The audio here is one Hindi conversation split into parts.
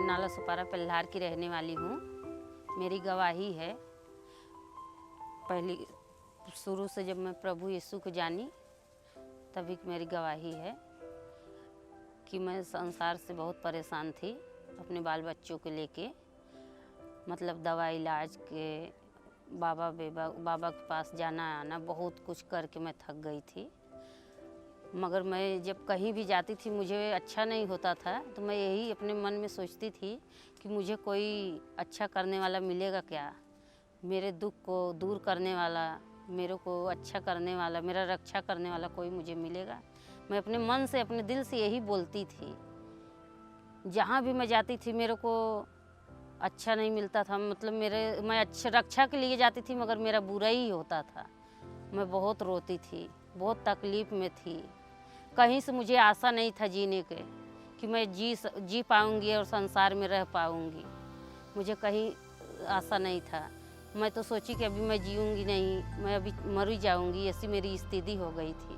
नाला सुपारा पल्हार की रहने वाली हूँ। मेरी गवाही है, पहली शुरू से जब मैं प्रभु यीशु को जानी तभी मेरी गवाही है कि मैं संसार से बहुत परेशान थी अपने बाल बच्चों को लेके। मतलब दवा इलाज के बाबा के पास जाना आना बहुत कुछ करके मैं थक गई थी। मगर मैं जब कहीं भी जाती थी मुझे अच्छा नहीं होता था, तो मैं यही अपने मन में सोचती थी कि मुझे कोई अच्छा करने वाला मिलेगा क्या, मेरे दुख को दूर करने वाला, मेरे को अच्छा करने वाला, मेरा रक्षा करने वाला कोई मुझे मिलेगा। मैं अपने मन से अपने दिल से यही बोलती थी। जहाँ भी मैं जाती थी मेरे को अच्छा नहीं मिलता था, मतलब मैं अच्छा रक्षा के लिए जाती थी मगर मेरा बुरा ही होता था। मैं बहुत रोती थी, बहुत तकलीफ़ में थी। कहीं से मुझे आशा नहीं था जीने के कि मैं जी पाऊँगी और संसार में रह पाऊँगी। मुझे कहीं आशा नहीं था। मैं तो सोची कि अभी मैं जीऊँगी नहीं, मैं अभी मर ही जाऊँगी, ऐसी मेरी स्थिति हो गई थी।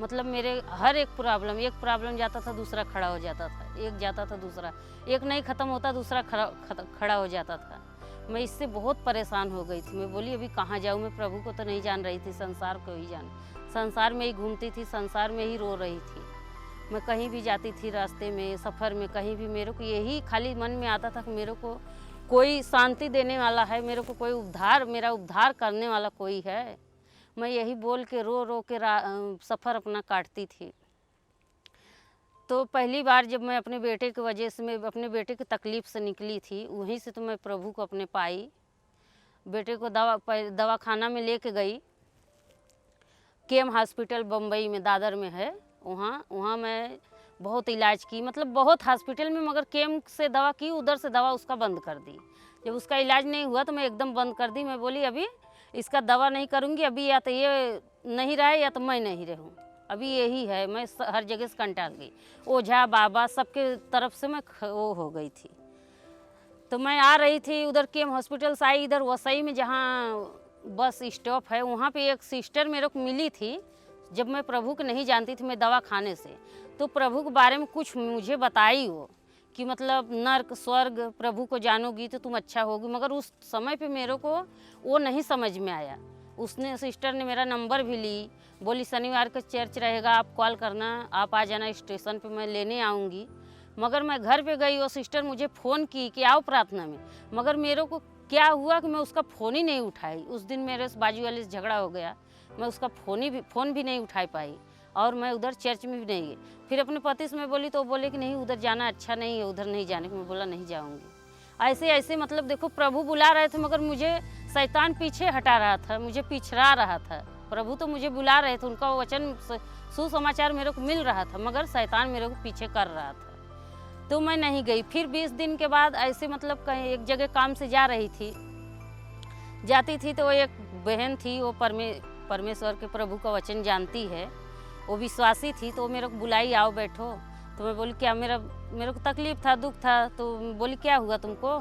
मतलब मेरे हर एक प्रॉब्लम जाता था दूसरा खड़ा हो जाता था, एक जाता था दूसरा, एक नहीं ख़त्म होता दूसरा खड़ा हो जाता था। मैं इससे बहुत परेशान हो गई थी। मैं बोली अभी कहाँ जाऊँ, मैं प्रभु को तो नहीं जान रही थी, संसार को ही संसार में ही घूमती थी, संसार में ही रो रही थी। मैं कहीं भी जाती थी, रास्ते में, सफ़र में, कहीं भी मेरे को यही खाली मन में आता था कि मेरे को कोई शांति देने वाला है, मेरे को कोई मेरा उद्धार करने वाला कोई है। मैं यही बोल के रो रो के सफ़र अपना काटती थी। तो पहली बार जब मैं अपने बेटे की वजह से, मैं अपने बेटे की तकलीफ़ से निकली थी, वहीं से तो मैं प्रभु को अपने पाई। बेटे को दवाखाना में लेके गई, केम हॉस्पिटल बम्बई में, दादर में है, वहाँ मैं बहुत इलाज की, मतलब बहुत हॉस्पिटल में, मगर केम से दवा की, उधर से दवा उसका बंद कर दी। जब उसका इलाज नहीं हुआ तो मैं एकदम बंद कर दी। मैं बोली अभी इसका दवा नहीं करूँगी, अभी या तो ये नहीं रहा या तो मैं नहीं रहूँ, अभी यही है। मैं हर जगह से कंटाल गई, ओझा बाबा सबके तरफ से मैं वो हो गई थी। तो मैं आ रही थी उधर केम हॉस्पिटल से आई, इधर वसई में जहाँ बस स्टॉप है, वहाँ पे एक सिस्टर मेरे को मिली थी। जब मैं प्रभु को नहीं जानती थी, मैं दवा खाने से, तो प्रभु के बारे में कुछ मुझे बताई वो कि मतलब नर्क स्वर्ग, प्रभु को जानोगी तो तुम अच्छा होगी। मगर उस समय पे मेरे को वो नहीं समझ में आया। उसने सिस्टर ने मेरा नंबर भी ली, बोली शनिवार का चर्च रहेगा, आप कॉल करना, आप आ जाना स्टेशन पे, मैं लेने आऊँगी। मगर मैं घर पे गई, वो सिस्टर मुझे फ़ोन की कि आओ प्रार्थना में, मगर मेरे को क्या हुआ कि मैं उसका फ़ोन ही नहीं उठाई। उस दिन मेरे बाजू वाले से झगड़ा हो गया, मैं उसका फ़ोन भी नहीं उठा पाई और मैं उधर चर्च में भी नहीं गई। फिर अपने पति से मैं बोली तो वो बोले कि नहीं उधर जाना अच्छा नहीं है, उधर नहीं जाने को। मैं बोला नहीं जाऊँगी। ऐसे मतलब देखो प्रभु बुला रहे थे मगर मुझे शैतान पीछे हटा रहा था, मुझे पिछड़ा रहा था। प्रभु तो मुझे बुला रहे थे, उनका वचन सुसमाचार मेरे को मिल रहा था, मगर शैतान मेरे को पीछे कर रहा था। तो मैं नहीं गई। फिर 20 दिन के बाद ऐसे मतलब कहीं एक जगह काम से जाती थी तो एक बहन थी, वो परमेश्वर के प्रभु का वचन जानती है, वो विश्वासी थी, तो वो मेरे को बुलाई आओ बैठो। तो मैं बोली क्या, मेरे को तकलीफ़ था, दुख था। तो बोली क्या हुआ तुमको।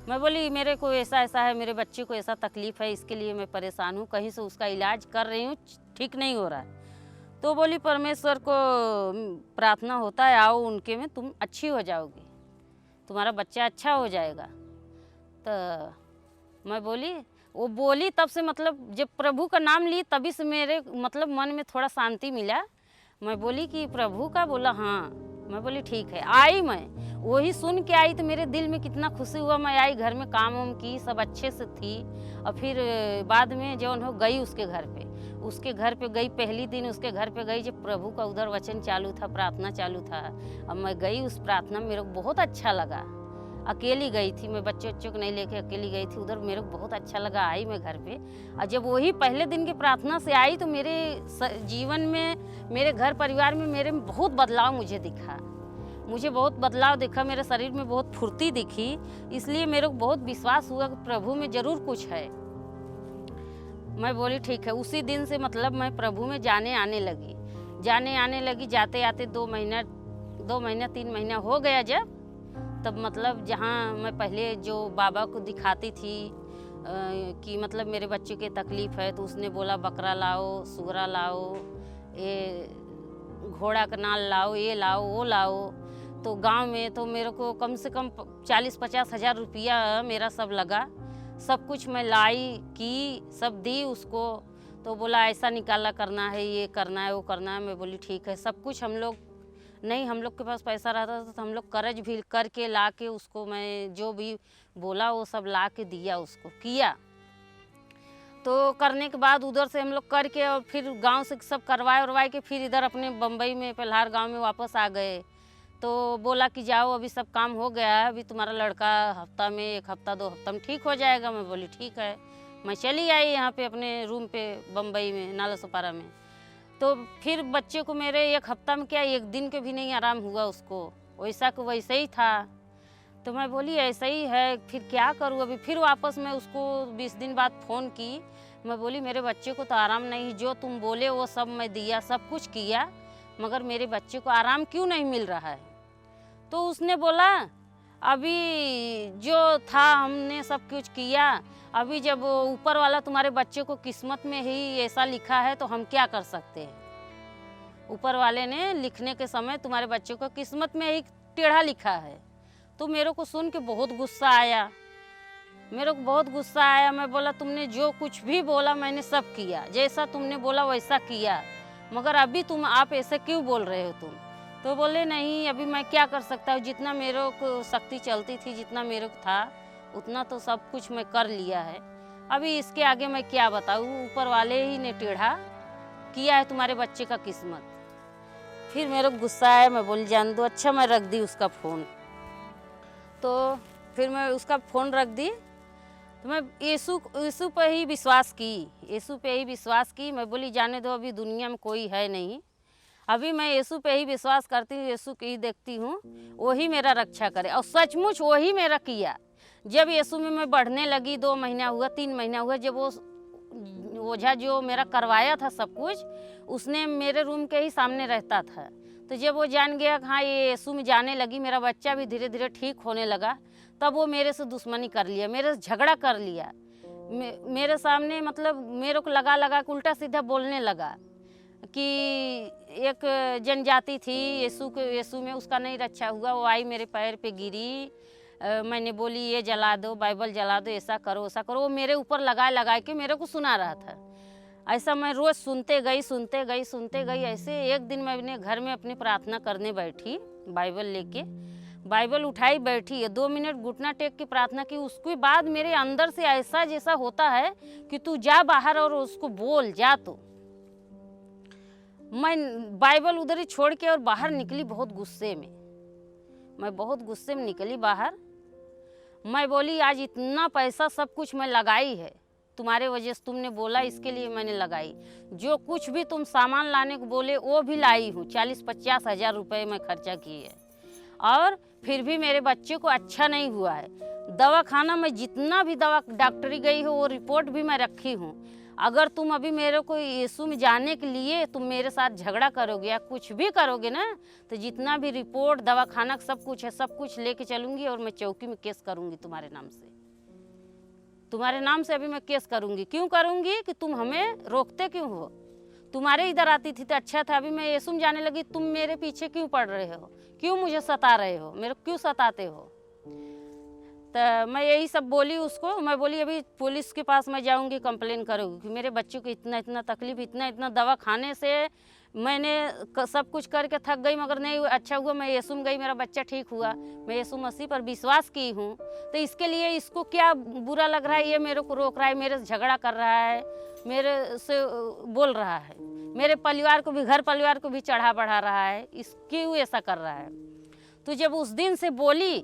मैं बोली मेरे को ऐसा है, मेरे बच्चे को ऐसा तकलीफ़ है, इसके लिए मैं परेशान हूँ, कहीं से उसका इलाज कर रही हूँ, ठीक नहीं हो रहा है। तो बोली परमेश्वर को प्रार्थना होता है, आओ उनके में, तुम अच्छी हो जाओगी, तुम्हारा बच्चा अच्छा हो जाएगा। तो मैं बोली, वो बोली तब से मतलब जब प्रभु का नाम ली तभी से मेरे मतलब मन में थोड़ा शांति मिला। मैं बोली कि प्रभु का, बोला हाँ। मैं बोली ठीक है। आई, मैं वही सुन के आई तो मेरे दिल में कितना खुशी हुआ। मैं आई, घर में काम वाम की, सब अच्छे से थी। और फिर बाद में जौन हो गई उसके घर पे गई, पहली दिन उसके घर पे गई जब प्रभु का उधर वचन चालू था, प्रार्थना चालू था। अब मैं गई उस प्रार्थना में, मेरे को बहुत अच्छा लगा। अकेली गई थी मैं, बच्चों को नहीं लेके अकेली गई थी उधर, मेरे को बहुत अच्छा लगा। आई मैं घर पे, और जब वही पहले दिन की प्रार्थना से आई तो मेरे जीवन में, मेरे घर परिवार में, मेरे में बहुत बदलाव मुझे बहुत बदलाव दिखा। मेरे शरीर में बहुत फुर्ती दिखी। इसलिए मेरे को बहुत विश्वास हुआ कि प्रभु में ज़रूर कुछ है। मैं बोली ठीक है। उसी दिन से मतलब मैं प्रभु में जाने आने लगी। जाते आते 2 महीना 3 महीना हो गया जब, तब मतलब जहाँ मैं पहले जो बाबा को दिखाती थी कि मतलब मेरे बच्चे के तकलीफ़ है, तो उसने बोला बकरा लाओ, सुगरा लाओ, ये घोड़ा का नाल लाओ, ये लाओ वो लाओ। तो गांव में तो मेरे को कम से कम 40-50 हज़ार रुपया मेरा सब लगा। सब कुछ मैं लाई की, सब दी उसको। तो बोला ऐसा निकाला करना है, ये करना है, वो करना है। मैं बोली ठीक है। सब कुछ हम लोग नहीं, हम लोग के पास पैसा रहता था तो हम लोग कर्ज भी करके ला के उसको मैं जो भी बोला वो सब ला के दिया, उसको किया। तो करने के बाद उधर से हम लोग करके और फिर गांव से सब करवाए उरवाए के फिर इधर अपने बम्बई में पल्हार गांव में वापस आ गए। तो बोला कि जाओ अभी सब काम हो गया है, अभी तुम्हारा लड़का हफ्ता में 1 हफ्ता 2 हफ्ता में ठीक हो जाएगा। मैं बोली ठीक है। मैं चली आई यहाँ पे अपने रूम पे बम्बई में नालासोपारा में। तो फिर बच्चे को मेरे 1 हफ्ता में क्या 1 दिन के भी नहीं आराम हुआ उसको, वैसा को वैसे ही था। तो मैं बोली ऐसा ही है, फिर क्या करूँ अभी। फिर वापस मैं उसको 20 दिन बाद फ़ोन की। मैं बोली मेरे बच्चे को तो आराम नहीं, जो तुम बोले वो सब मैं दिया, सब कुछ किया, मगर मेरे बच्चे को आराम क्यों नहीं मिल रहा है। तो उसने बोला अभी जो था हमने सब कुछ किया, अभी जब ऊपर वाला तुम्हारे बच्चे को किस्मत में ही ऐसा लिखा है तो हम क्या कर सकते हैं। ऊपर वाले ने लिखने के समय तुम्हारे बच्चे को किस्मत में ही टेढ़ा लिखा है। तो मेरे को सुन के बहुत गुस्सा आया, मेरे को बहुत गुस्सा आया। मैं बोला तुमने जो कुछ भी बोला मैंने सब किया, जैसा तुमने बोला वैसा किया, मगर अभी आप ऐसे क्यों बोल रहे हो तुम। तो बोले नहीं अभी मैं क्या कर सकता हूँ, जितना मेरे को शक्ति चलती थी, जितना मेरे को था उतना तो सब कुछ मैं कर लिया है, अभी इसके आगे मैं क्या बताऊँ। ऊपर वाले ही ने टेढ़ा किया है तुम्हारे बच्चे का किस्मत। फिर मेरे को गुस्सा आया, मैं बोली जान दो। अच्छा मैं रख दी उसका फ़ोन। तो फिर मैं उसका फ़ोन रख दी। तो मैं यीशु पे ही विश्वास की, यीशु पे ही विश्वास की। मैं बोली जाने दो, अभी दुनिया में कोई है नहीं, अभी मैं यीशु पे ही विश्वास करती हूँ, यीशु की ही देखती हूँ, वही मेरा रक्षा करे। और सचमुच वही मेरा किया। जब यीशु में मैं बढ़ने लगी, 2 महीना हुआ, 3 महीना हुआ, जब वो ओझा जो मेरा करवाया था सब कुछ, उसने मेरे रूम के ही सामने रहता था। तो जब वो जान गया कि हाँ ये यीशु में जाने लगी, मेरा बच्चा भी धीरे धीरे ठीक होने लगा, तब वो मेरे से दुश्मनी कर लिया, मेरे से झगड़ा कर लिया। मेरे सामने मतलब मेरे को लगा के उल्टा सीधा बोलने लगा कि एक जनजाति थी यीशु में उसका नहीं रक्षा हुआ, वो आई मेरे पैर पे गिरी। मैंने बोली ये जला दो, बाइबल जला दो, ऐसा करो वैसा करो। वो मेरे ऊपर लगा के मेरे को सुना रहा था। ऐसा मैं रोज़ सुनते गई। ऐसे एक दिन मैं अपने घर में अपनी प्रार्थना करने बैठी, बाइबल लेके बाइबल उठाई बैठी है, 2 मिनट घुटना टेक के प्रार्थना की। उसके बाद मेरे अंदर से ऐसा जैसा होता है कि तू जा बाहर और उसको बोल जा। तो मैं बाइबल उधर ही छोड़ के और बाहर निकली बहुत गुस्से में। मैं बहुत गुस्से में निकली बाहर। मैं बोली आज इतना पैसा सब कुछ मैं लगाई है तुम्हारे वजह से, तुमने बोला इसके लिए मैंने लगाई। जो कुछ भी तुम सामान लाने को बोले वो भी लाई हूँ, 40-50 हज़ार रुपये मैं खर्चा की है। और फिर भी मेरे बच्चे को अच्छा नहीं हुआ है। दवा खाना में जितना भी दवा डॉक्टरी गई हो वो रिपोर्ट भी मैं रखी हूँ। अगर तुम अभी मेरे को यीशु में जाने के लिए तुम मेरे साथ झगड़ा करोगे या कुछ भी करोगे ना, तो जितना भी रिपोर्ट दवा खाना सब कुछ है, सब कुछ लेके चलूँगी और मैं चौकी में केस करूँगी तुम्हारे नाम से। तुम्हारे नाम से अभी मैं केस करूँगी। क्यों करूँगी कि तुम हमें रोकते क्यों हो। तुम्हारे इधर आती थी तो अच्छा था, अभी मैं यीशु में जाने लगी, तुम मेरे पीछे क्यों पड़ रहे हो, क्यों मुझे सता रहे हो, मेरे को क्यों सताते हो। तो मैं यही सब बोली उसको। मैं बोली अभी पुलिस के पास मैं जाऊंगी, कंप्लेन करूँगी कि मेरे बच्चे को इतना तकलीफ, इतना दवा खाने से मैंने सब कुछ करके थक गई, मगर नहीं अच्छा हुआ। मैं यीशु में गई, मेरा बच्चा ठीक हुआ। मैं यीशु मसीह पर विश्वास की हूँ, तो इसके लिए इसको क्या बुरा लग रहा है, ये मेरे को रोक रहा है, मेरे से झगड़ा कर रहा है, मेरे से बोल रहा है, मेरे परिवार को भी, घर परिवार को भी चढ़ा बढ़ा रहा है, इस क्यों ऐसा कर रहा है। तो जब उस दिन से बोली,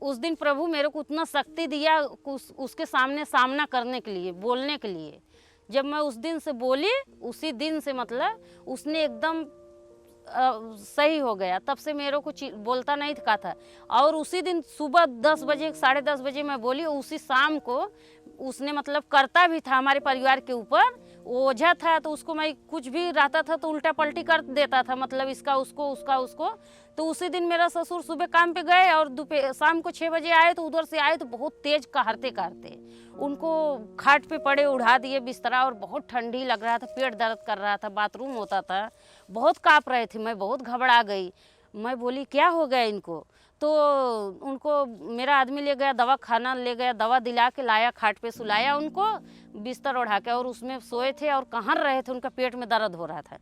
उस दिन प्रभु मेरे को उतना शक्ति दिया उसके सामने सामना करने के लिए, बोलने के लिए। जब मैं उस दिन से बोली, उसी दिन से मतलब उसने एकदम सही हो गया। तब से मेरे को बोलता नहीं था। और उसी दिन सुबह 10 बजे 10:30 बजे मैं बोली, उसी शाम को उसने मतलब करता भी था हमारे परिवार के ऊपर। ओझा था तो उसको मैं कुछ भी रहता था तो उल्टा पलटी कर देता था, मतलब इसका उसको, उसका उसको। तो उसी दिन मेरा ससुर सुबह काम पे गए और शाम को 6 बजे आए। तो उधर से आए तो बहुत तेज कहते उनको खाट पे पड़े उड़ा दिए बिस्तरा, और बहुत ठंडी लग रहा था, पेट दर्द कर रहा था, बाथरूम होता था, बहुत काँप रहे थे। मैं बहुत घबरा गई। मैं बोली क्या हो गया इनको, तो उनको मेरा आदमी ले गया, दवा खाना ले गया, दवा दिला के लाया, खाट पे सुलाया उनको बिस्तर ओढ़ा के, और उसमें सोए थे और कहाँ रहे थे, उनका पेट में दर्द हो रहा था।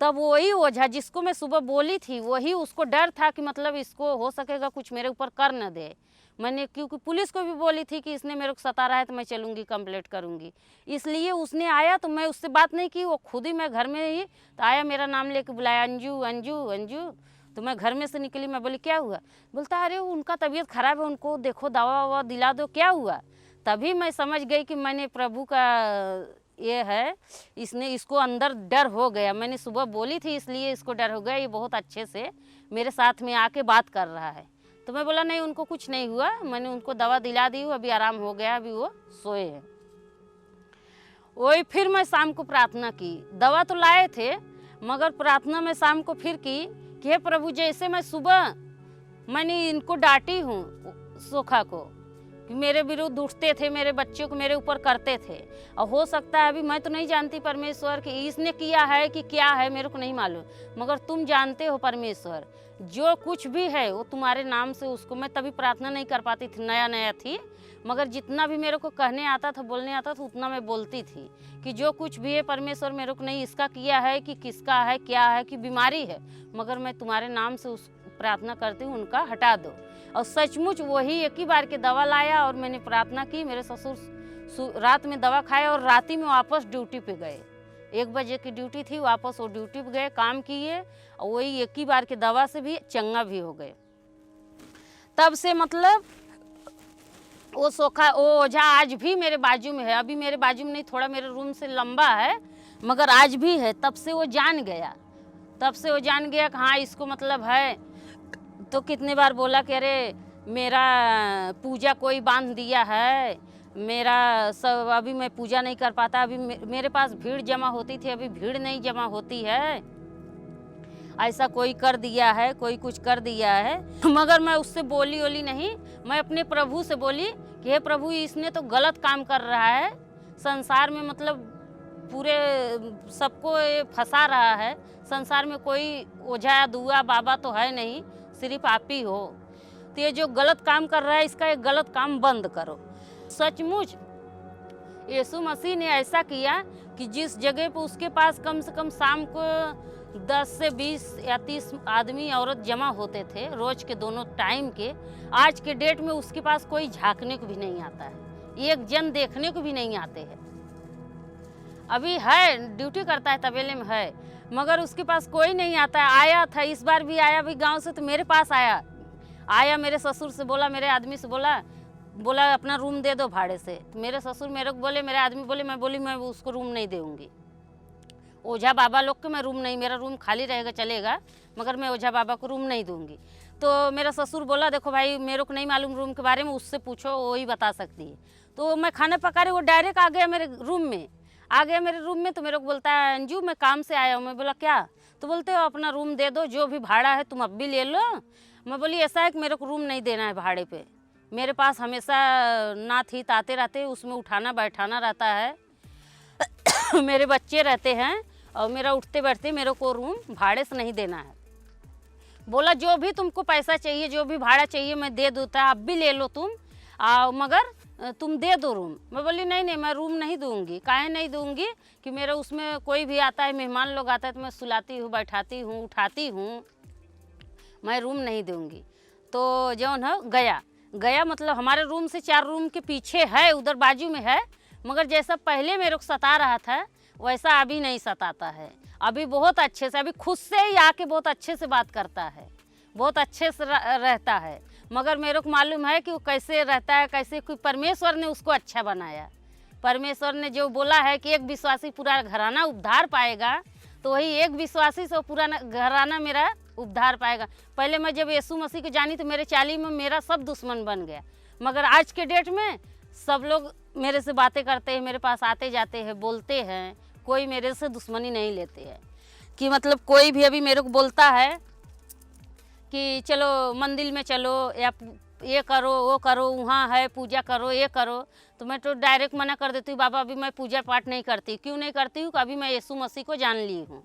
तब वही ओझा जिसको मैं सुबह बोली थी, वही उसको डर था कि मतलब इसको हो सकेगा कुछ मेरे ऊपर कर न दे। मैंने क्योंकि पुलिस को भी बोली थी कि इसने मेरे को सता रहा है तो मैं चलूँगी, कंप्लेंट करूँगी, इसलिए उसने आया तो मैं उससे बात नहीं की, वो खुद ही, मैं घर में ही तो आया, मेरा नाम लेके बुलाया, अंजू अंजू अंजू। तो मैं घर में से निकली, मैं बोली क्या हुआ, बोलता अरे उनका तबीयत खराब है, उनको देखो दवा ववा दिला दो, क्या हुआ। तभी मैं समझ गई कि मैंने प्रभु का ये है, इसने इसको अंदर डर हो गया, मैंने सुबह बोली थी इसलिए इसको डर हो गया, ये बहुत अच्छे से मेरे साथ में आके बात कर रहा है। तो मैं बोला नहीं उनको कुछ नहीं हुआ, मैंने उनको दवा दिला दी, अभी आराम हो गया, अभी वो सोए हैं। वही फिर मैं शाम को प्रार्थना की, दवा तो लाए थे मगर प्रार्थना में शाम को फिर की कि हे प्रभु, जैसे मैं सुबह मैंने इनको डांटी हूँ सोखा को कि मेरे विरुद्ध उठते थे, मेरे बच्चों को मेरे ऊपर करते थे, और हो सकता है अभी मैं तो नहीं जानती परमेश्वर कि इसने किया है कि क्या है, मेरे को नहीं मालूम, मगर तुम जानते हो परमेश्वर, जो कुछ भी है वो तुम्हारे नाम से, उसको मैं तभी प्रार्थना नहीं कर पाती थी, नया नया थी, मगर जितना भी मेरे को कहने आता था, बोलने आता था, उतना मैं बोलती थी कि जो कुछ भी है परमेश्वर, मेरे को नहीं इसका किया है कि किसका है, क्या है, कि बीमारी है, मगर मैं तुम्हारे नाम से उस प्रार्थना करती हूँ, उनका हटा दो। और सचमुच वही एक ही बार के दवा लाया और मैंने प्रार्थना की, मेरे ससुर रात में दवा खाया और रात ही में वापस ड्यूटी पे गए, 1 बजे की ड्यूटी थी, वापस वो ड्यूटी पे गए, काम किए, और वही एक ही बार के दवा से भी चंगा भी हो गए। तब से मतलब वो सोखा, वो ओझा आज भी मेरे बाजू में है, अभी मेरे बाजू में नहीं, थोड़ा मेरे रूम से लंबा है, मगर आज भी है। तब से वो जान गया, तब से वो जान गया कि हाँ इसको मतलब है। तो कितने बार बोला कि अरे मेरा पूजा कोई बांध दिया है, मेरा सब, अभी मैं पूजा नहीं कर पाता, अभी मेरे पास भीड़ जमा होती थी, अभी भीड़ नहीं जमा होती है, ऐसा कोई कर दिया है, कोई कुछ कर दिया है। मगर मैं उससे बोली नहीं, मैं अपने प्रभु से बोली कि हे प्रभु, इसने तो गलत काम कर रहा है, संसार में मतलब पूरे सबको फंसा रहा है, संसार में कोई ओझा दुआ बाबा तो है नहीं, सिर्फ आप ही हो, तो ये जो गलत काम कर रहा है इसका एक गलत काम बंद करो। सचमुच यीशु मसीह ने ऐसा किया कि जिस जगह पर उसके पास कम से कम शाम को 10 से 20 या 30 आदमी औरत जमा होते थे रोज के दोनों टाइम के, आज के डेट में उसके पास कोई झांकने को भी नहीं आता है, एक जन देखने को भी नहीं आते हैं। अभी है, ड्यूटी करता है, तबेले में है, मगर उसके पास कोई नहीं आता है। आया था, इस बार भी आया भी गांव से, तो मेरे पास आया मेरे ससुर से बोला, मेरे आदमी से बोला अपना रूम दे दो भाड़े से। तो मेरे ससुर मेरे को बोले, मेरे आदमी बोले, मैं बोली मैं उसको रूम नहीं दूंगी, ओझा बाबा लोग को मैं रूम नहीं, मेरा रूम खाली रहेगा चलेगा, मगर मैं ओझा बाबा को रूम नहीं दूंगी। तो मेरा ससुर बोला देखो भाई, मेरे को नहीं मालूम रूम के बारे में, उससे पूछो, वो ही बता सकती है। तो मैं खाना पका रही, वो डायरेक्ट आ गया मेरे रूम में, तो मेरे को बोलता है अंजू मैं काम से आया हूँ। मैं बोला क्या, तो बोलते हो अपना रूम दे दो, जो भी भाड़ा है तुम अब भी ले लो। मैं बोली ऐसा है कि मेरे को रूम नहीं देना है भाड़े पे, मेरे पास हमेशा नाथ हित आते रहते, उसमें उठाना बैठाना रहता है मेरे बच्चे रहते हैं और मेरा उठते बैठते, मेरे को रूम भाड़े से नहीं देना है। बोला जो भी तुमको पैसा चाहिए, जो भी भाड़ा चाहिए मैं दे दूँगा, अब भी ले लो तुम, मगर तुम दे दो रूम। मैं बोली नहीं मैं रूम नहीं दूंगी। काहे नहीं दूंगी कि मेरा उसमें कोई भी आता है, मेहमान लोग आता है तो मैं सुलाती हूँ, बैठाती हूँ, उठाती हूँ, मैं रूम नहीं दूंगी। तो जौन है गया मतलब हमारे रूम से 4 रूम के पीछे है, उधर बाजू में है, मगर जैसा पहले मेरे को सता रहा था वैसा अभी नहीं सताता है। अभी बहुत अच्छे से, अभी खुद से ही आके बहुत अच्छे से बात करता है, बहुत अच्छे से रहता है। मगर मेरे को मालूम है कि वो कैसे रहता है, कैसे, कोई परमेश्वर ने उसको अच्छा बनाया। परमेश्वर ने जो बोला है कि एक विश्वासी पूरा घराना उद्धार पाएगा, तो वही एक विश्वासी से पूरा घराना मेरा उद्धार पाएगा। पहले मैं जब यीशु मसीह को जानी तो मेरे चाली में मेरा सब दुश्मन बन गया, मगर आज के डेट में सब लोग मेरे से बातें करते हैं, मेरे पास आते जाते हैं, बोलते हैं, कोई मेरे से दुश्मनी नहीं लेते हैं। कि मतलब कोई भी अभी मेरे को बोलता है कि चलो मंदिर में चलो, या ये करो वो करो, वहाँ है पूजा करो, ये करो, तो मैं तो डायरेक्ट मना कर देती हूँ, बाबा अभी मैं पूजा पाठ नहीं करती। क्यों नहीं करती हूँ? अभी मैं यीशु मसीह को जान ली हूँ।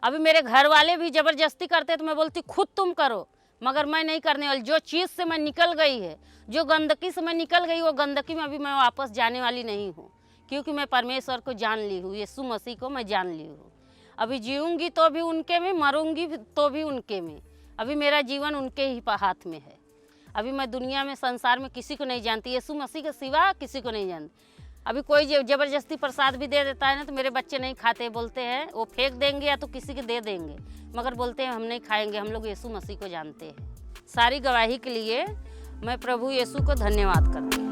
अभी मेरे घर वाले भी ज़बरदस्ती करते तो मैं बोलती खुद तुम करो, मगर मैं नहीं करने वाली। जो चीज़ से मैं निकल गई है, जो गंदगी से मैं निकल गई, वो गंदगी में अभी मैं वापस जाने वाली नहीं हूँ, क्योंकि मैं परमेश्वर को जान ली हूँ, यीशु मसीह को मैं जान ली हूँ। अभी जीऊँगी तो भी उनके में, मरूँगी तो भी उनके में। अभी मेरा जीवन उनके ही हाथ में है। अभी मैं दुनिया में, संसार में किसी को नहीं जानती, यीशु मसीह के सिवा किसी को नहीं जानती। अभी कोई ज़बरदस्ती प्रसाद भी दे देता है ना, तो मेरे बच्चे नहीं खाते, बोलते हैं वो फेंक देंगे या तो किसी के दे देंगे, मगर बोलते हैं हम नहीं खाएंगे, हम लोग यीशु मसीह को जानते हैं। सारी गवाही के लिए मैं प्रभु यीशु को धन्यवाद करती हूँ।